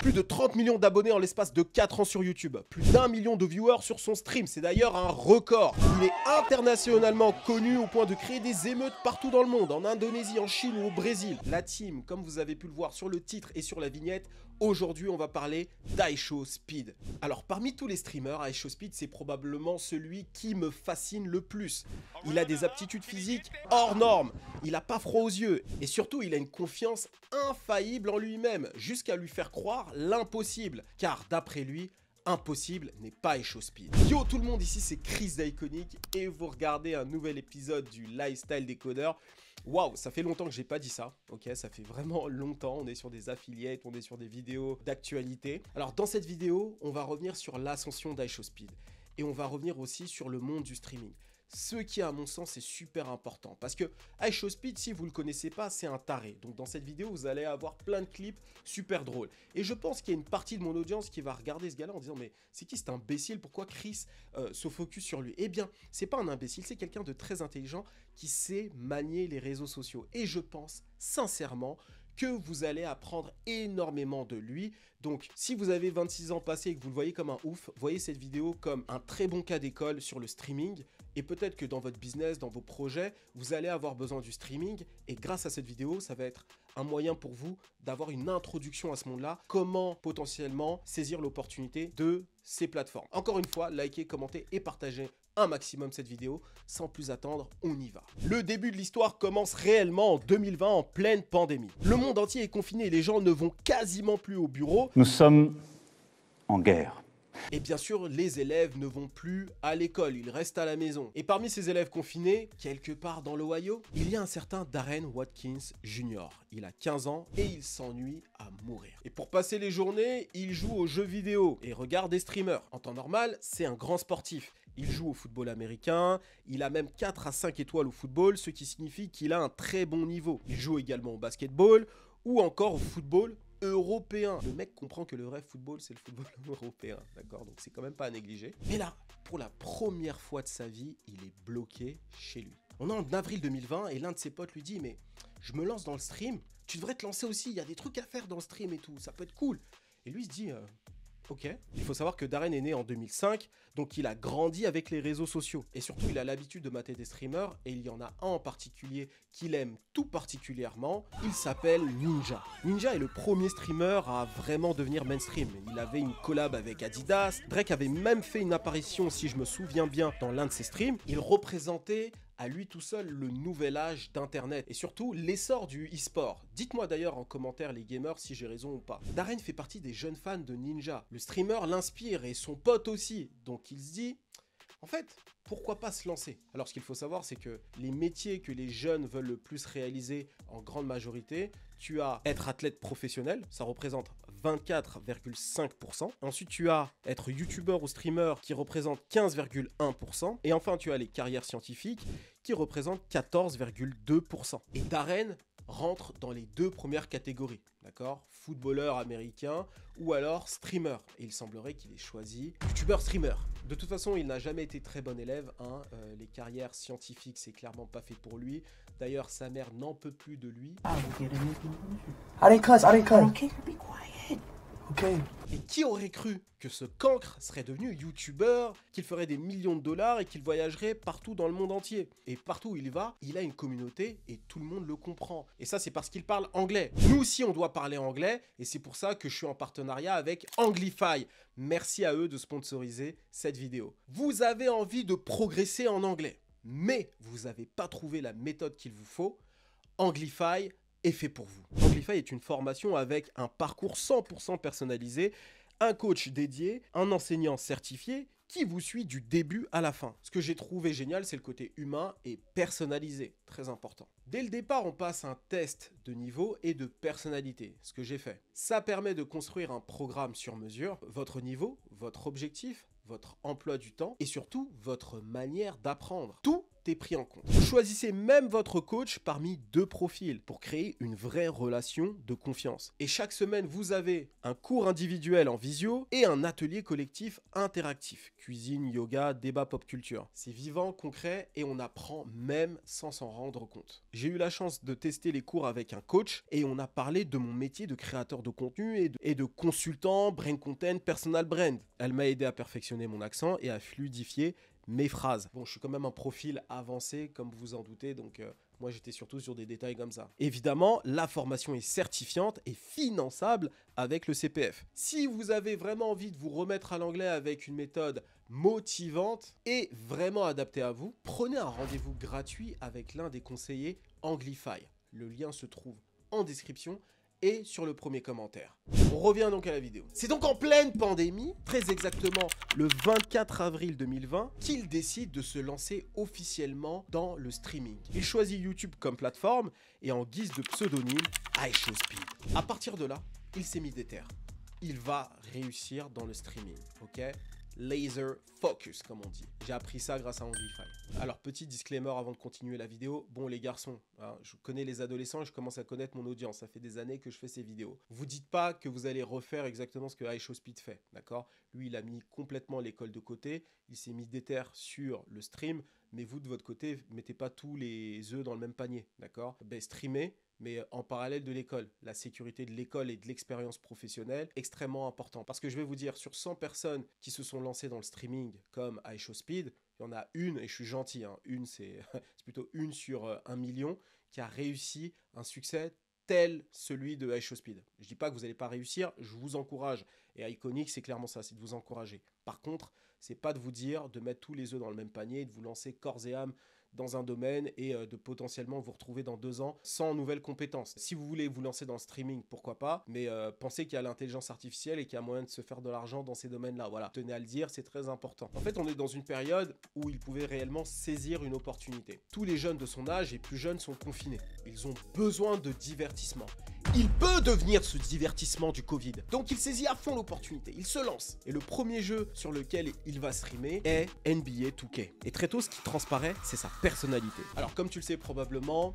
Plus de 30 millions d'abonnés en l'espace de 4 ans sur YouTube. Plus d'1 million de viewers sur son stream. C'est d'ailleurs un record. Il est internationalement connu au point de créer des émeutes partout dans le monde. En Indonésie, en Chine ou au Brésil. La team, comme vous avez pu le voir sur le titre et sur la vignette, aujourd'hui on va parler d'IShowSpeed. Alors parmi tous les streamers, IShowSpeed c'est probablement celui qui me fascine le plus. Il a des aptitudes physiques hors normes. Il n'a pas froid aux yeux. Et surtout il a une confiance infaillible en lui-même. Jusqu'à lui faire croire l'impossible. Car d'après lui, impossible n'est pas IShowSpeed. Yo tout le monde, ici c'est Chris d'Iconic et vous regardez un nouvel épisode du Lifestyle Décodeur. Waouh, ça fait longtemps que j'ai pas dit ça, ok, ça fait vraiment longtemps, on est sur des affiliates, on est sur des vidéos d'actualité. Alors dans cette vidéo, on va revenir sur l'ascension d'IShowSpeed et on va revenir aussi sur le monde du streaming. Ce qui à mon sens est super important parce que IShowSpeed, si vous le connaissez pas, c'est un taré. Donc dans cette vidéo vous allez avoir plein de clips super drôles. Et je pense qu'il y a une partie de mon audience qui va regarder ce gars-là en disant mais c'est qui cet imbécile, pourquoi Chris se focus sur lui? Eh bien c'est pas un imbécile, c'est quelqu'un de très intelligent qui sait manier les réseaux sociaux. Et je pense sincèrement que vous allez apprendre énormément de lui. Donc si vous avez 26 ans passés et que vous le voyez comme un ouf, voyez cette vidéo comme un très bon cas d'école sur le streaming. Et peut-être que dans votre business, dans vos projets, vous allez avoir besoin du streaming. Et grâce à cette vidéo, ça va être un moyen pour vous d'avoir une introduction à ce monde-là. Comment potentiellement saisir l'opportunité de ces plateformes. Encore une fois, likez, commentez et partagez un maximum cette vidéo. Sans plus attendre, on y va. Le début de l'histoire commence réellement en 2020 en pleine pandémie. Le monde entier est confiné et les gens ne vont quasiment plus au bureau. Nous sommes en guerre. Et bien sûr, les élèves ne vont plus à l'école, ils restent à la maison. Et parmi ces élèves confinés, quelque part dans l'Ohio, il y a un certain Darren Watkins Jr. Il a 15 ans et il s'ennuie à mourir. Et pour passer les journées, il joue aux jeux vidéo et regarde des streamers. En temps normal, c'est un grand sportif. Il joue au football américain, il a même 4 à 5 étoiles au football, ce qui signifie qu'il a un très bon niveau. Il joue également au basketball ou encore au football européen. Le mec comprend que le vrai football, c'est le football européen, d'accord? Donc c'est quand même pas à négliger. Mais là, pour la première fois de sa vie, il est bloqué chez lui. On est en avril 2020 et l'un de ses potes lui dit « Mais je me lance dans le stream, tu devrais te lancer aussi, il y a des trucs à faire dans le stream et tout, ça peut être cool. » Et lui se dit ok. Il faut savoir que Darren est né en 2005, donc il a grandi avec les réseaux sociaux. Et surtout, il a l'habitude de mater des streamers, et il y en a un en particulier qu'il aime tout particulièrement. Il s'appelle Ninja. Ninja est le premier streamer à vraiment devenir mainstream. Il avait une collab avec Adidas. Drake avait même fait une apparition, si je me souviens bien, dans l'un de ses streams. Il représentait à lui tout seul le nouvel âge d'internet et surtout l'essor du e-sport. Dites-moi d'ailleurs en commentaire les gamers si j'ai raison ou pas. Darren fait partie des jeunes fans de Ninja. Le streamer l'inspire et son pote aussi. Donc il se dit, en fait, pourquoi pas se lancer? Alors ce qu'il faut savoir c'est que les métiers que les jeunes veulent le plus réaliser en grande majorité, tu as être athlète professionnel, ça représente 24,5%. Ensuite, tu as être youtubeur ou streamer qui représente 15,1%. Et enfin, tu as les carrières scientifiques qui représentent 14,2%. Et Darren rentre dans les deux premières catégories, d'accord? Footballeur américain ou alors streamer. Et il semblerait qu'il ait choisi youtubeur streamer. De toute façon, il n'a jamais été très bon élève, hein. Les carrières scientifiques, c'est clairement pas fait pour lui. D'ailleurs, sa mère n'en peut plus de lui. I didn't cuss. Okay, be quiet. Okay. Et qui aurait cru que ce cancre serait devenu youtubeur, qu'il ferait des millions de dollars et qu'il voyagerait partout dans le monde entier? Et partout où il va, il a une communauté et tout le monde le comprend. Et ça, c'est parce qu'il parle anglais. Nous aussi, on doit parler anglais et c'est pour ça que je suis en partenariat avec Anglify. Merci à eux de sponsoriser cette vidéo. Vous avez envie de progresser en anglais, mais vous n'avez pas trouvé la méthode qu'il vous faut. Anglify est fait pour vous. Anglify est une formation avec un parcours 100% personnalisé, un coach dédié, un enseignant certifié qui vous suit du début à la fin. Ce que j'ai trouvé génial, c'est le côté humain et personnalisé, très important. Dès le départ, on passe un test de niveau et de personnalité, ce que j'ai fait. Ça permet de construire un programme sur mesure, votre niveau, votre objectif, votre emploi du temps et surtout votre manière d'apprendre. Tout est pris en compte. Vous choisissez même votre coach parmi 2 profils pour créer une vraie relation de confiance. Et chaque semaine, vous avez un cours individuel en visio et un atelier collectif interactif. Cuisine, yoga, débat pop culture. C'est vivant, concret et on apprend même sans s'en rendre compte. J'ai eu la chance de tester les cours avec un coach et on a parlé de mon métier de créateur de contenu et de consultant, brain content, personal brand. Elle m'a aidé à perfectionner mon accent et à fluidifier mes phrases. Bon, je suis quand même un profil avancé, comme vous en doutez, donc moi j'étais surtout sur des détails comme ça. Évidemment, la formation est certifiante et finançable avec le CPF. Si vous avez vraiment envie de vous remettre à l'anglais avec une méthode motivante et vraiment adaptée à vous, prenez un rendez-vous gratuit avec l'un des conseillers Anglify. Le lien se trouve en description et sur le premier commentaire. On revient donc à la vidéo. C'est donc en pleine pandémie, très exactement le 24 avril 2020, qu'il décide de se lancer officiellement dans le streaming. Il choisit YouTube comme plateforme et en guise de pseudonyme, iShowSpeed. À partir de là, il s'est mis déter. Il va réussir dans le streaming, ok ? Laser focus, comme on dit. J'ai appris ça grâce à Anglify. Alors, petit disclaimer avant de continuer la vidéo. Bon, les garçons, hein, je connais les adolescents et je commence à connaître mon audience. Ça fait des années que je fais ces vidéos. Vous dites pas que vous allez refaire exactement ce que iShowSpeed fait, d'accord ? Lui, il a mis complètement l'école de côté. Il s'est mis déter sur le stream. Mais vous, de votre côté, mettez pas tous les œufs dans le même panier, d'accord ? Ben, streamer, mais en parallèle de l'école. La sécurité de l'école et de l'expérience professionnelle, extrêmement important. Parce que je vais vous dire, sur 100 personnes qui se sont lancées dans le streaming comme iShowSpeed, il y en a une, et je suis gentil, hein, une c'est plutôt une sur 1 million, qui a réussi un succès tel celui de iShowSpeed. Je ne dis pas que vous n'allez pas réussir, je vous encourage. Et Iconic, c'est clairement ça, c'est de vous encourager. Par contre, c'est pas de vous dire de mettre tous les œufs dans le même panier, de vous lancer corps et âme dans un domaine et de potentiellement vous retrouver dans 2 ans sans nouvelles compétences. Si vous voulez vous lancer dans le streaming, pourquoi pas, mais pensez qu'il y a l'intelligence artificielle et qu'il y a moyen de se faire de l'argent dans ces domaines-là. Voilà, tenez à le dire, c'est très important. En fait, on est dans une période où il pouvait réellement saisir une opportunité. Tous les jeunes de son âge et plus jeunes sont confinés. Ils ont besoin de divertissement. Il peut devenir ce divertissement du Covid. Donc il saisit à fond l'opportunité, il se lance. Et le premier jeu sur lequel il va streamer est NBA 2K. Et très tôt, ce qui transparaît, c'est sa personnalité. Alors comme tu le sais probablement,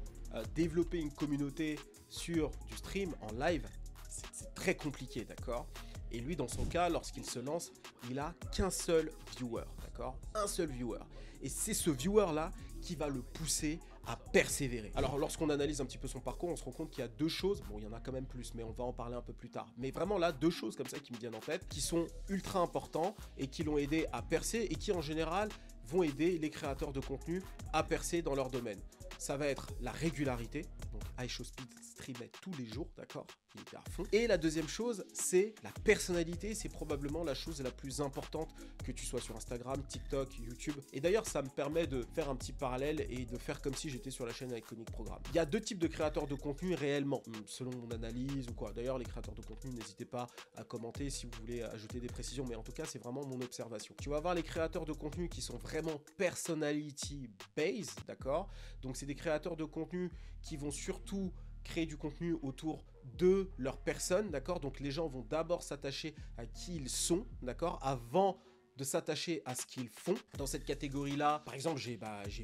développer une communauté sur du stream en live, c'est très compliqué, d'accord ? Et lui, dans son cas, lorsqu'il se lance, il a qu'un seul viewer, d'accord ? Un seul viewer. Et c'est ce viewer-là qui va le pousser à persévérer. Alors, lorsqu'on analyse un petit peu son parcours, on se rend compte qu'il y a 2 choses, bon, il y en a quand même plus, mais on va en parler un peu plus tard. Mais vraiment là, 2 choses comme ça qui me viennent en tête, qui sont ultra importants et qui l'ont aidé à percer et qui, en général, vont aider les créateurs de contenu à percer dans leur domaine. Ça va être la régularité, donc iShowSpeed streamait tous les jours, d'accord ? Il était à fond. Et la deuxième chose, c'est la personnalité, c'est probablement la chose la plus importante, que tu sois sur Instagram, TikTok, YouTube. Et d'ailleurs, ça me permet de faire un petit parallèle et de faire comme si j'étais sur la chaîne Iconic Programme. Il y a 2 types de créateurs de contenu réellement, selon mon analyse ou quoi. D'ailleurs, les créateurs de contenu, n'hésitez pas à commenter si vous voulez ajouter des précisions, mais en tout cas, c'est vraiment mon observation. Tu vas avoir les créateurs de contenu qui sont vraiment personality based, d'accord ? Donc, c'est des créateurs de contenu qui vont surtout créer du contenu autour de leur personne, d'accord ? Donc les gens vont d'abord s'attacher à qui ils sont, d'accord ? Avant de s'attacher à ce qu'ils font. Dans cette catégorie-là, par exemple, j'ai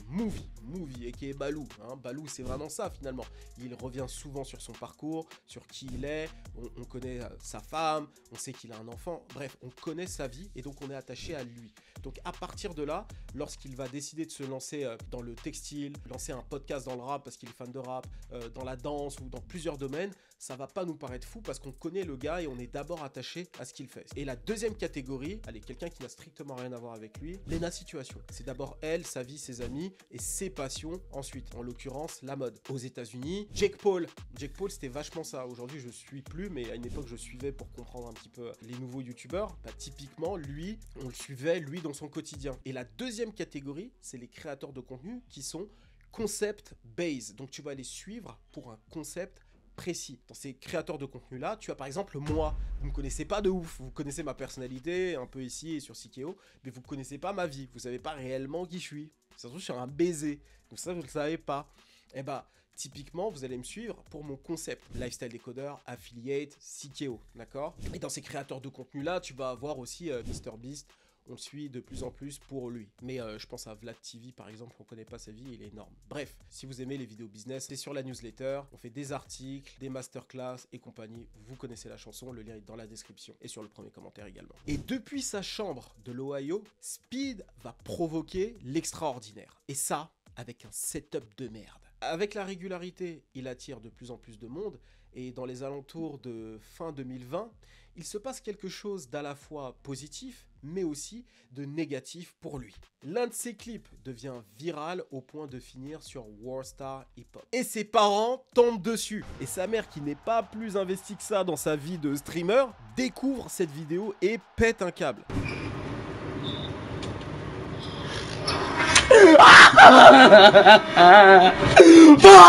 Movie, et qui est Balou. Hein. Balou, c'est vraiment ça, finalement. Il revient souvent sur son parcours, sur qui il est, on connaît sa femme, on sait qu'il a un enfant. Bref, on connaît sa vie, et donc on est attaché à lui. Donc à partir de là, lorsqu'il va décider de se lancer dans le textile, lancer un podcast dans le rap parce qu'il est fan de rap, dans la danse ou dans plusieurs domaines, ça va pas nous paraître fou parce qu'on connaît le gars et on est d'abord attaché à ce qu'il fait. Et la deuxième catégorie, allez, quelqu'un qui n'a strictement rien à voir avec lui, Lena Situation. C'est d'abord elle, sa vie, ses amis et ses passions ensuite. En l'occurrence, la mode. Aux États-Unis, Jake Paul. Jake Paul, c'était vachement ça. Aujourd'hui, je suis plus, mais à une époque, je suivais pour comprendre un petit peu les nouveaux youtubeurs. Bah, typiquement, lui, on le suivait, lui, dans son quotidien. Et la deuxième catégorie, c'est les créateurs de contenu qui sont concept based. Donc, tu vas les suivre pour un concept précis. Dans ces créateurs de contenu là, tu as par exemple moi, vous me connaissez pas de ouf, vous connaissez ma personnalité un peu ici et sur Sikeo, mais vous connaissez pas ma vie, vous savez pas réellement qui je suis. Ça se trouve, je suis un baiser, donc ça vous le savez pas. Et bah typiquement, vous allez me suivre pour mon concept lifestyle décodeur, affiliate, Sikeo, d'accord? Et dans ces créateurs de contenu là, tu vas avoir aussi MrBeast, on le suit de plus en plus pour lui. Mais je pense à Vlad TV par exemple, on connaît pas sa vie, il est énorme. Bref, si vous aimez les vidéos business, c'est sur la newsletter, on fait des articles, des masterclass et compagnie. Vous connaissez la chanson, le lien est dans la description et sur le premier commentaire également. Et depuis sa chambre de l'Ohio, Speed va provoquer l'extraordinaire. Et ça, avec un setup de merde. Avec la régularité, il attire de plus en plus de monde et dans les alentours de fin 2020, il se passe quelque chose d'à la fois positif mais aussi de négatif pour lui. L'un de ses clips devient viral au point de finir sur Worldstar Hip Hop. Et ses parents tombent dessus. Et sa mère, qui n'est pas plus investie que ça dans sa vie de streamer, découvre cette vidéo et pète un câble.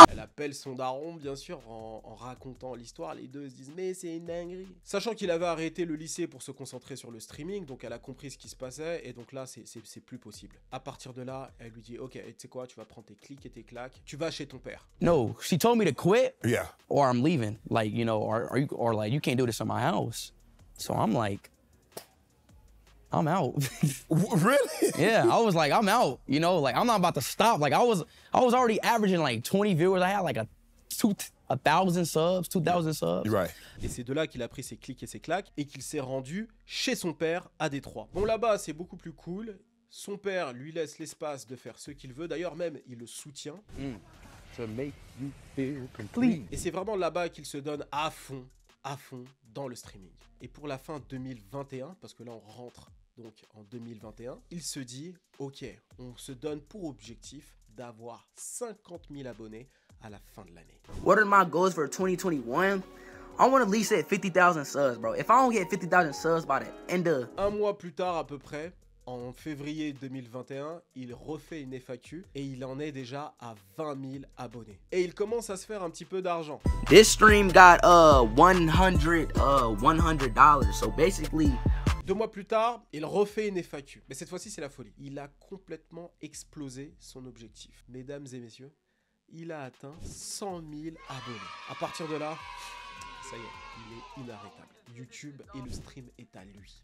Elle appelle son daron, bien sûr, en racontant l'histoire. Les deux se disent « mais c'est une dinguerie ». Sachant qu'il avait arrêté le lycée pour se concentrer sur le streaming, donc elle a compris ce qui se passait, et donc là, c'est plus possible. À partir de là, elle lui dit « ok, tu sais quoi, tu vas prendre tes clics et tes claques, tu vas chez ton père ». No, she told me to quit. Yeah. Or I'm leaving. Like, you know, or like, you can't do this in my house. So I'm like, I'm out. Really? Yeah, I was like, I'm out. You know, like I'm not about to stop. Like I was already averaging like 20 viewers. I had like 1,000 subs, 2,000 subs. You're right. Et c'est de là qu'il a pris ses clics et ses claques et qu'il s'est rendu chez son père à Détroit. Bon, là-bas, c'est beaucoup plus cool. Son père lui laisse l'espace de faire ce qu'il veut. D'ailleurs, même, il le soutient. To make you feel complete. Et c'est vraiment là-bas qu'il se donne à fond dans le streaming. Et pour la fin 2021, parce que là, on rentre donc en 2021, il se dit, ok, on se donne pour objectif d'avoir 50 000 abonnés à la fin de l'année. What are my goals for 2021? I want to at least hit 50,000 subs, bro. If I don't get 50,000 subs by the end of... Un mois plus tard à peu près, en février 2021, il refait une FAQ et il en est déjà à 20 000 abonnés. Et il commence à se faire un petit peu d'argent. This stream got $100, so basically... 2 mois plus tard, il refait une FAQ. Mais cette fois-ci, c'est la folie. Il a complètement explosé son objectif. Mesdames et messieurs, il a atteint 100 000 abonnés. À partir de là, ça y est, il est inarrêtable. YouTube et le stream est à lui.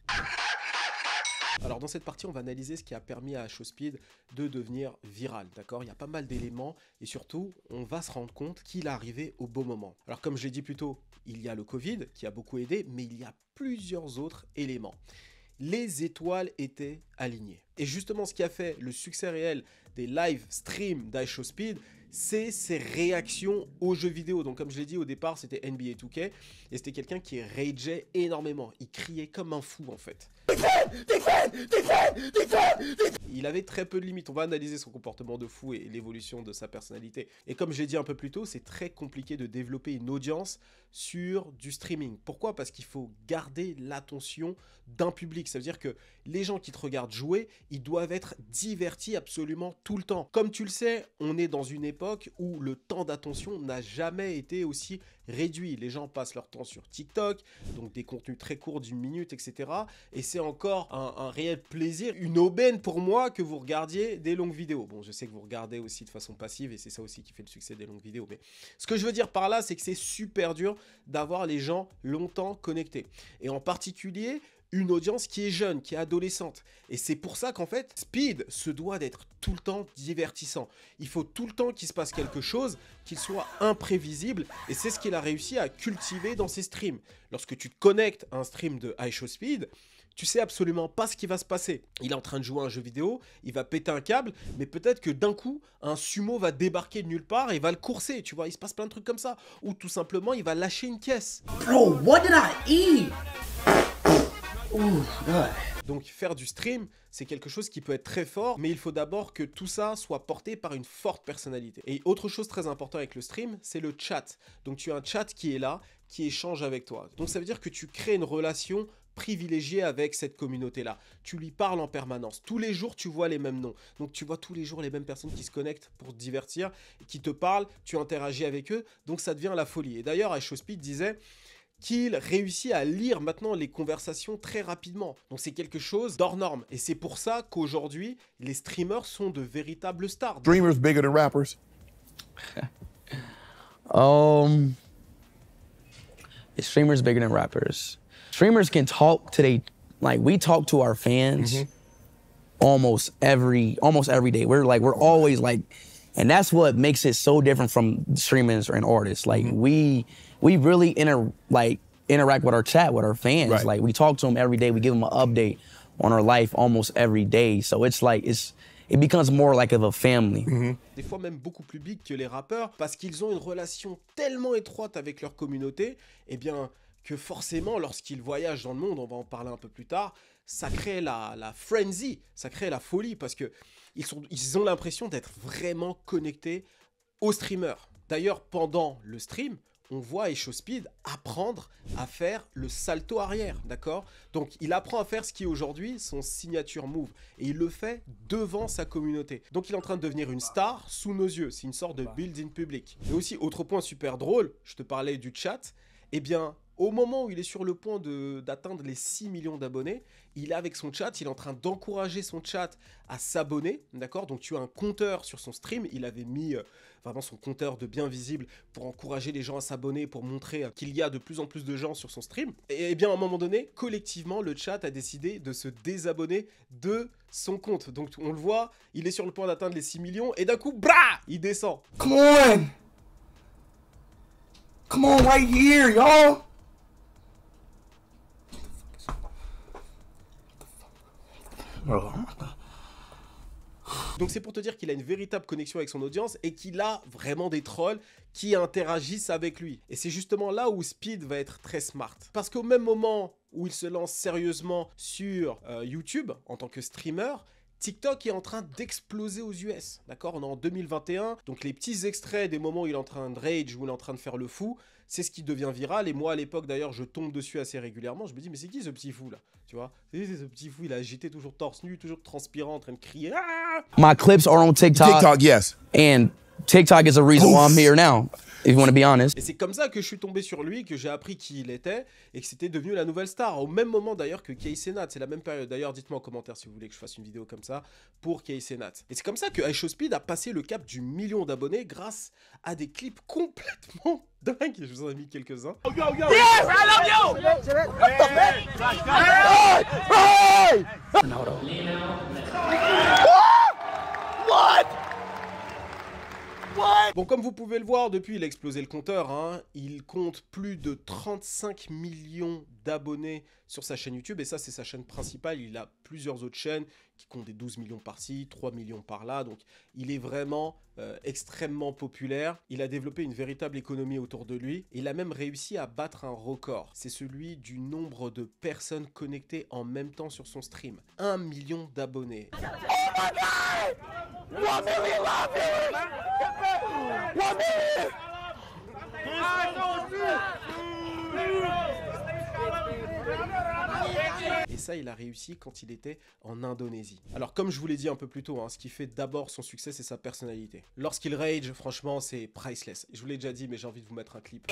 Alors dans cette partie, on va analyser ce qui a permis à HOSpeed de devenir viral, d'accord? Il y a pas mal d'éléments et surtout, on va se rendre compte qu'il est arrivé au bon moment. Alors comme je l'ai dit plus tôt, il y a le Covid qui a beaucoup aidé, mais il y a plusieurs autres éléments. Les étoiles étaient alignées. Et justement, ce qui a fait le succès réel des live streams d'HOSpeed, c'est ses réactions aux jeux vidéo. Donc comme je l'ai dit au départ, c'était NBA 2K et c'était quelqu'un qui rageait énormément. Il criait comme un fou en fait. Il avait très peu de limites. On va analyser son comportement de fou et l'évolution de sa personnalité. Et comme je l'ai dit un peu plus tôt, c'est très compliqué de développer une audience sur du streaming. Pourquoi? Parce qu'il faut garder l'attention d'un public. Ça veut dire que les gens qui te regardent jouer, ils doivent être divertis absolument tout le temps. Comme tu le sais, on est dans une époque où le temps d'attention n'a jamais été aussi réduit. Les gens passent leur temps sur TikTok, donc des contenus très courts d'1 minute, etc. Et c'est encore un réel plaisir, une aubaine pour moi que vous regardiez des longues vidéos. Bon, je sais que vous regardez aussi de façon passive et c'est ça aussi qui fait le succès des longues vidéos. Mais ce que je veux dire par là, c'est que c'est super dur d'avoir les gens longtemps connectés. Et en particulier, une audience qui est jeune, qui est adolescente. Et c'est pour ça qu'en fait, Speed se doit d'être tout le temps divertissant. Il faut tout le temps qu'il se passe quelque chose, qu'il soit imprévisible. Et c'est ce qu'il a réussi à cultiver dans ses streams. Lorsque tu te connectes à un stream de HOSpeed, tu sais absolument pas ce qui va se passer. Il est en train de jouer à un jeu vidéo, il va péter un câble, mais peut-être que d'un coup, un sumo va débarquer de nulle part et va le courser, tu vois. Il se passe plein de trucs comme ça. Ou tout simplement, il va lâcher une caisse. Bro, what did I eat? Oh, God. Donc faire du stream, c'est quelque chose qui peut être très fort, mais il faut d'abord que tout ça soit porté par une forte personnalité. Et autre chose très importante avec le stream, c'est le chat. Donc tu as un chat qui est là, qui échange avec toi. Donc ça veut dire que tu crées une relation privilégiée avec cette communauté-là. Tu lui parles en permanence. Tous les jours, tu vois les mêmes noms. Donc tu vois tous les jours les mêmes personnes qui se connectent pour te divertir, qui te parlent, tu interagis avec eux, donc ça devient la folie. Et d'ailleurs, HOSpeed disait qu'il réussit à lire maintenant les conversations très rapidement. Donc c'est quelque chose d'hors norme. Et c'est pour ça qu'aujourd'hui, les streamers sont de véritables stars. Streamers bigger than rappers? Streamers bigger than rappers. Streamers can talk to they, like we talk to our fans almost every day. We're always like, and that's what makes it so different from streamers and artists. Like we really interact with our chat, with our fans. Right. Like we talk to them every day. We give them an update on our life almost every day. So it's like, it becomes more like of a family. Des fois même beaucoup plus big que les rappeurs, parce qu'ils ont une relation tellement étroite avec leur communauté, eh bien que forcément lorsqu'ils voyagent dans le monde, on va en parler un peu plus tard, ça crée la frenzy, ça crée la folie, parce que ils ont l'impression d'être vraiment connectés aux streamers. D'ailleurs, pendant le stream, on voit Speed apprendre à faire le salto arrière, d'accord? Donc, il apprend à faire ce qui est aujourd'hui son signature move. Et il le fait devant sa communauté. Donc, il est en train de devenir une star sous nos yeux. C'est une sorte de build-in public. Et aussi, autre point super drôle, je te parlais du chat. Eh bien, au moment où il est sur le point d'atteindre les 6 millions d'abonnés, il est avec son chat, il est en train d'encourager son chat à s'abonner, d'accord? Donc tu as un compteur sur son stream, il avait mis vraiment son compteur de bien visible pour encourager les gens à s'abonner, pour montrer qu'il y a de plus en plus de gens sur son stream. Et bien à un moment donné, collectivement, le chat a décidé de se désabonner de son compte. Donc on le voit, il est sur le point d'atteindre les 6 millions et d'un coup, brah, il descend. Come on! Come on right here, y'all! Donc c'est pour te dire qu'il a une véritable connexion avec son audience et qu'il a vraiment des trolls qui interagissent avec lui. Et c'est justement là où Speed va être très smart. Parce qu'au même moment où il se lance sérieusement sur YouTube en tant que streamer, TikTok est en train d'exploser aux US, d'accord? On est en 2021, donc les petits extraits des moments où il est en train de rage, où il est en train de faire le fou, c'est ce qui devient viral. Et moi, à l'époque, d'ailleurs, je tombe dessus assez régulièrement. Je me dis, mais c'est qui ce petit fou, là? Tu vois? C'est ce petit fou, il a agité toujours torse nu, toujours transpirant, en train de crier. Ah! My clips are on TikTok. TikTok, yes. And TikTok is the reason why I'm here now, if you want to be honest. Et c'est comme ça que je suis tombé sur lui, que j'ai appris qui il était, et que c'était devenu la nouvelle star. Au même moment d'ailleurs que Casey Nat, c'est la même période. D'ailleurs, dites-moi en commentaire si vous voulez que je fasse une vidéo comme ça pour Casey Nat. Et c'est comme ça que Speed a passé le cap du 1 million d'abonnés grâce à des clips complètement dingues. Je vous en ai mis quelques-uns. Yes, I love you! What? Bon, comme vous pouvez le voir, depuis il a explosé le compteur, hein. Il compte plus de 35 millions d'abonnés sur sa chaîne YouTube, et ça c'est sa chaîne principale. Il a plusieurs autres chaînes qui comptent des 12 millions par-ci, 3 millions par-là, donc il est vraiment extrêmement populaire. Il a développé une véritable économie autour de lui, et il a même réussi à battre un record. C'est celui du nombre de personnes connectées en même temps sur son stream. 1 million d'abonnés. Oh my God! 1 million live viewers! 1 million! Et ça, il a réussi quand il était en Indonésie. Alors, comme je vous l'ai dit un peu plus tôt, hein, ce qui fait d'abord son succès, c'est sa personnalité. Lorsqu'il rage, franchement, c'est priceless. Je vous l'ai déjà dit, mais j'ai envie de vous mettre un clip.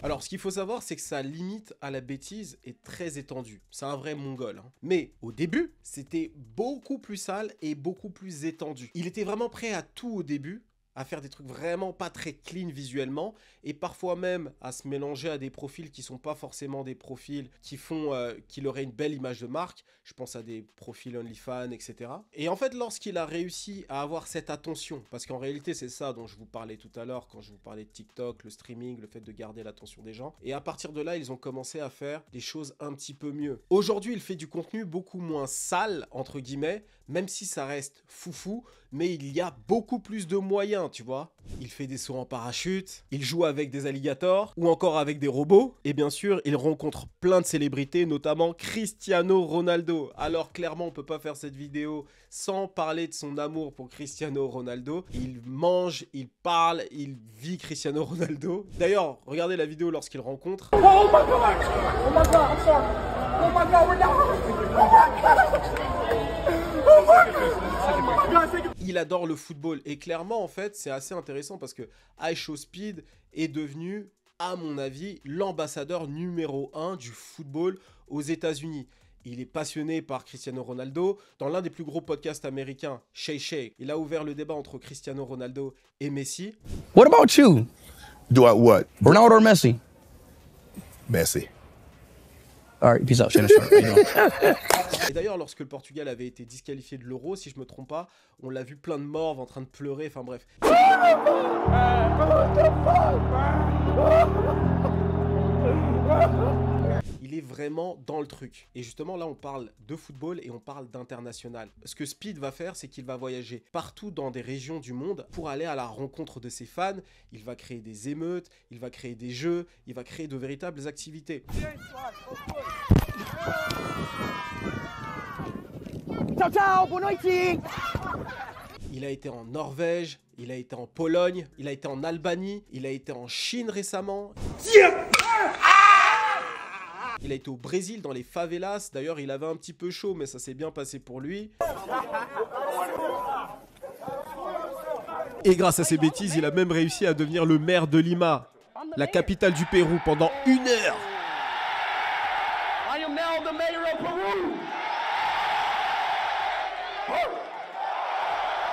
Alors, ce qu'il faut savoir, c'est que sa limite à la bêtise est très étendue. C'est un vrai mongol. Hein. Mais au début, c'était beaucoup plus sale et beaucoup plus étendu. Il était vraiment prêt à tout au début, à faire des trucs vraiment pas très clean visuellement, et parfois même à se mélanger à des profils qui sont pas forcément des profils qui font qu'il aurait une belle image de marque. Je pense à des profils OnlyFans, etc. Et en fait, lorsqu'il a réussi à avoir cette attention, parce qu'en réalité c'est ça dont je vous parlais tout à l'heure quand je vous parlais de TikTok, le streaming, le fait de garder l'attention des gens, et à partir de là, ils ont commencé à faire des choses un petit peu mieux. Aujourd'hui, il fait du contenu beaucoup moins sale, entre guillemets, même si ça reste foufou, mais il y a beaucoup plus de moyens, tu vois. Il fait des sauts en parachute, il joue avec des alligators, ou encore avec des robots, et bien sûr, il rencontre plein de célébrités, notamment Cristiano Ronaldo. Alors clairement, on peut pas faire cette vidéo sans parler de son amour pour Cristiano Ronaldo. Il mange, il parle, il vit Cristiano Ronaldo. D'ailleurs, regardez la vidéo lorsqu'il rencontre. Oh my God! Oh my God, I'm sorry. Oh my God, we're down! Oh my God! Oh my God! Oh my God! Il adore le football, et clairement en fait c'est assez intéressant parce que Speed est devenu, à mon avis, l'ambassadeur numéro 1 du football aux États-Unis. Il est passionné par Cristiano Ronaldo. Dans l'un des plus gros podcasts américains, Shay Shay, il a ouvert le débat entre Cristiano Ronaldo et Messi. What about you? Do I what? Ronaldo or Messi? Messi. All right, peace out, Shannon Sharp. How you doing? Et d'ailleurs, lorsque le Portugal avait été disqualifié de l'Euro, si je me trompe pas, on l'a vu plein de morts en train de pleurer, enfin bref. Il est vraiment dans le truc. Et justement, là, on parle de football et on parle d'international. Ce que Speed va faire, c'est qu'il va voyager partout dans des régions du monde pour aller à la rencontre de ses fans. Il va créer des émeutes, il va créer des jeux, il va créer de véritables activités. Ciao, ciao, boa noite. Il a été en Norvège, il a été en Pologne, il a été en Albanie, il a été en Chine récemment. Il a été au Brésil dans les favelas. D'ailleurs, il avait un petit peu chaud, mais ça s'est bien passé pour lui. Et grâce à ses bêtises, il a même réussi à devenir le maire de Lima, la capitale du Pérou, pendant 1 heure. I am now the mayor of Peru.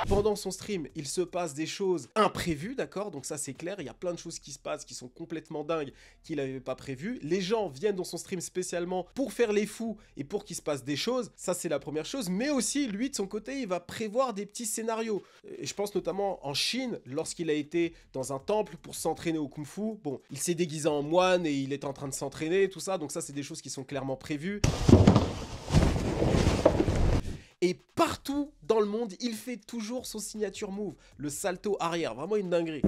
Pendant son stream, il se passe des choses imprévues, d'accord? Donc ça c'est clair, il y a plein de choses qui se passent qui sont complètement dingues, qu'il n'avait pas prévues. Les gens viennent dans son stream spécialement pour faire les fous et pour qu'il se passe des choses. Ça c'est la première chose, mais aussi lui de son côté, il va prévoir des petits scénarios. Et je pense notamment en Chine, lorsqu'il a été dans un temple pour s'entraîner au kung-fu. Bon, il s'est déguisé en moine et il est en train de s'entraîner, tout ça. Donc ça c'est des choses qui sont clairement prévues. Et partout dans le monde, il fait toujours son signature move, le salto arrière, vraiment une dinguerie.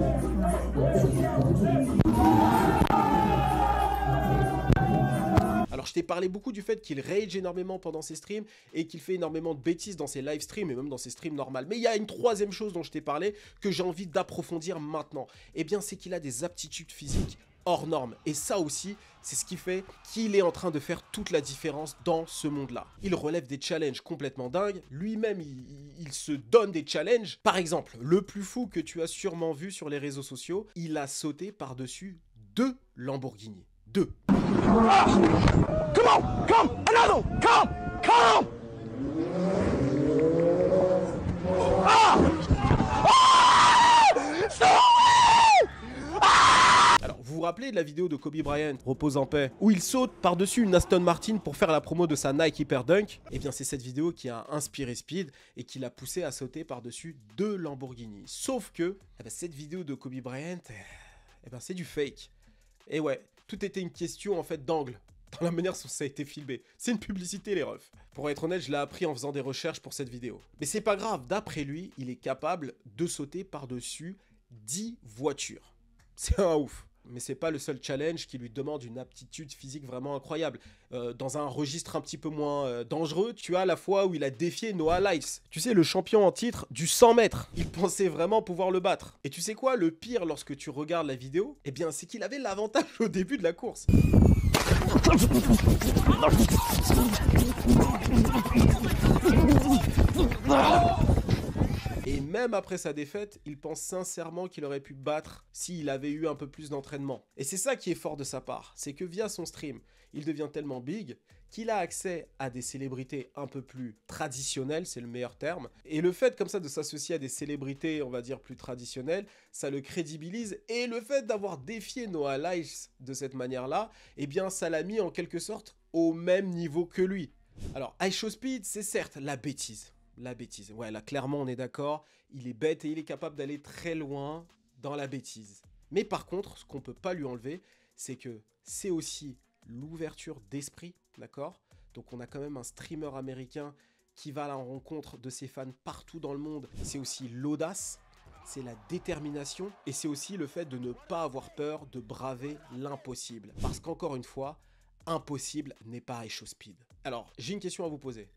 Alors je t'ai parlé beaucoup du fait qu'il rage énormément pendant ses streams et qu'il fait énormément de bêtises dans ses live streams et même dans ses streams normales. Mais il y a une troisième chose dont je t'ai parlé que j'ai envie d'approfondir maintenant. Eh bien c'est qu'il a des aptitudes physiques hors normes. Et ça aussi, c'est ce qui fait qu'il est en train de faire toute la différence dans ce monde-là. Il relève des challenges complètement dingues. Lui-même, il se donne des challenges. Par exemple, le plus fou que tu as sûrement vu sur les réseaux sociaux, il a sauté par-dessus 2 Lamborghini. 2. Come on, come, another, come, come. Vous vous rappelez de la vidéo de Kobe Bryant, repose en paix, où il saute par-dessus une Aston Martin pour faire la promo de sa Nike Hyper Dunk? Eh bien c'est cette vidéo qui a inspiré Speed et qui l'a poussé à sauter par-dessus 2 Lamborghini. Sauf que cette vidéo de Kobe Bryant, c'est du fake. Et ouais, tout était une question en fait d'angle, dans la manière dont ça a été filmé. C'est une publicité les refs. Pour être honnête, je l'ai appris en faisant des recherches pour cette vidéo. Mais c'est pas grave, d'après lui, il est capable de sauter par-dessus 10 voitures. C'est un ouf. Mais c'est pas le seul challenge qui lui demande une aptitude physique vraiment incroyable. Dans un registre un petit peu moins dangereux, tu as la fois où il a défié Noah Lyles. Tu sais, le champion en titre du 100 mètres. Il pensait vraiment pouvoir le battre. Et tu sais quoi, le pire lorsque tu regardes la vidéo, eh bien c'est qu'il avait l'avantage au début de la course. Et même après sa défaite, il pense sincèrement qu'il aurait pu battre s'il avait eu un peu plus d'entraînement. Et c'est ça qui est fort de sa part, c'est que via son stream, il devient tellement big qu'il a accès à des célébrités un peu plus traditionnelles, c'est le meilleur terme. Et le fait comme ça de s'associer à des célébrités, on va dire, plus traditionnelles, ça le crédibilise. Et le fait d'avoir défié Noah Lyles de cette manière-là, eh bien ça l'a mis en quelque sorte au même niveau que lui. Alors, iShowSpeed, c'est certes la bêtise. La bêtise. Ouais, là, clairement, on est d'accord. Il est bête et il est capable d'aller très loin dans la bêtise. Mais par contre, ce qu'on peut pas lui enlever, c'est que c'est aussi l'ouverture d'esprit, d'accord? Donc, on a quand même un streamer américain qui va à la rencontre de ses fans partout dans le monde. C'est aussi l'audace, c'est la détermination et c'est aussi le fait de ne pas avoir peur de braver l'impossible. Parce qu'encore une fois, impossible n'est pas iShowSpeed. Alors, j'ai une question à vous poser.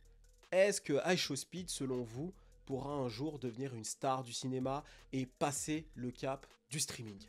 Est-ce que iShowSpeed, selon vous, pourra un jour devenir une star du cinéma et passer le cap du streaming?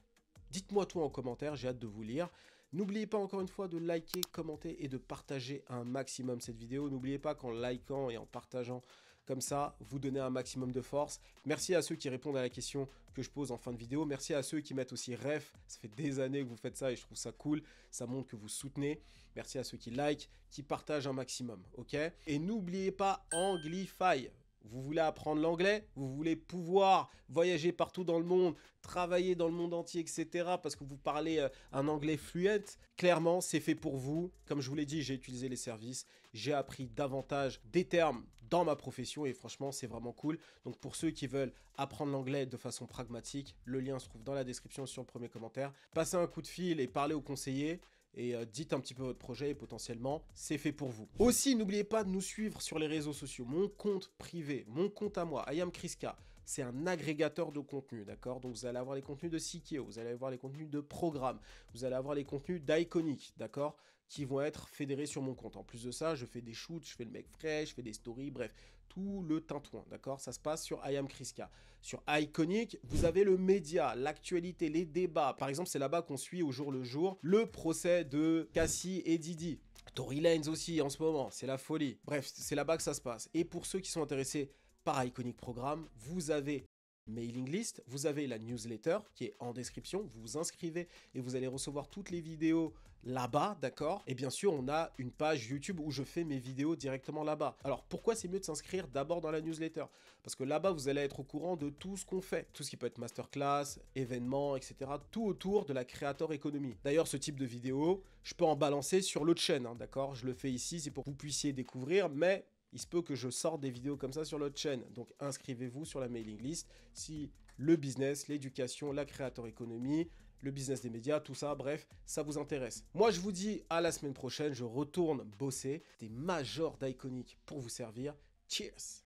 Dites-moi tout en commentaire, j'ai hâte de vous lire. N'oubliez pas encore une fois de liker, commenter et de partager un maximum cette vidéo. N'oubliez pas qu'en likant et en partageant comme ça, vous donnez un maximum de force. Merci à ceux qui répondent à la question que je pose en fin de vidéo. Merci à ceux qui mettent aussi ref. Ça fait des années que vous faites ça et je trouve ça cool. Ça montre que vous soutenez. Merci à ceux qui like, qui partagent un maximum, ok? Et n'oubliez pas Anglify. Vous voulez apprendre l'anglais? Vous voulez pouvoir voyager partout dans le monde, travailler dans le monde entier, etc. parce que vous parlez un anglais fluent? Clairement, c'est fait pour vous. Comme je vous l'ai dit, j'ai utilisé les services. J'ai appris davantage des termes dans ma profession et franchement, c'est vraiment cool. Donc pour ceux qui veulent apprendre l'anglais de façon pragmatique, le lien se trouve dans la description sur le premier commentaire. Passez un coup de fil et parlez au conseiller. Et dites un petit peu votre projet et potentiellement, c'est fait pour vous. Aussi, n'oubliez pas de nous suivre sur les réseaux sociaux. Mon compte privé, mon compte à moi, I am Kriska, c'est un agrégateur de contenu, d'accord? Donc vous allez avoir les contenus de Sikio, vous allez avoir les contenus de programme, vous allez avoir les contenus d'Iconic, d'accord? Qui vont être fédérés sur mon compte. En plus de ça, je fais des shoots, je fais le mec frais, je fais des stories, bref, tout le tintouin, d'accord? Ça se passe sur I am Kriska. Sur Iconic, vous avez le média, l'actualité, les débats. Par exemple, c'est là-bas qu'on suit au jour le jour le procès de Cassie et Didi. Tory Lanez aussi en ce moment, c'est la folie. Bref, c'est là-bas que ça se passe. Et pour ceux qui sont intéressés par Iconic Programme, vous avez mailing list, vous avez la newsletter qui est en description, vous vous inscrivez et vous allez recevoir toutes les vidéos là-bas, d'accord? Et bien sûr, on a une page YouTube où je fais mes vidéos directement là-bas. Alors, pourquoi c'est mieux de s'inscrire d'abord dans la newsletter? Parce que là-bas, vous allez être au courant de tout ce qu'on fait, tout ce qui peut être masterclass, événements, etc. Tout autour de la creator economy. D'ailleurs, ce type de vidéo, je peux en balancer sur l'autre chaîne, hein, d'accord? Je le fais ici, c'est pour que vous puissiez découvrir, mais il se peut que je sorte des vidéos comme ça sur l'autre chaîne. Donc inscrivez-vous sur la mailing list si le business, l'éducation, la creator economy, le business des médias, tout ça, bref, ça vous intéresse. Moi, je vous dis à la semaine prochaine. Je retourne bosser des majors d'Iconic pour vous servir. Cheers!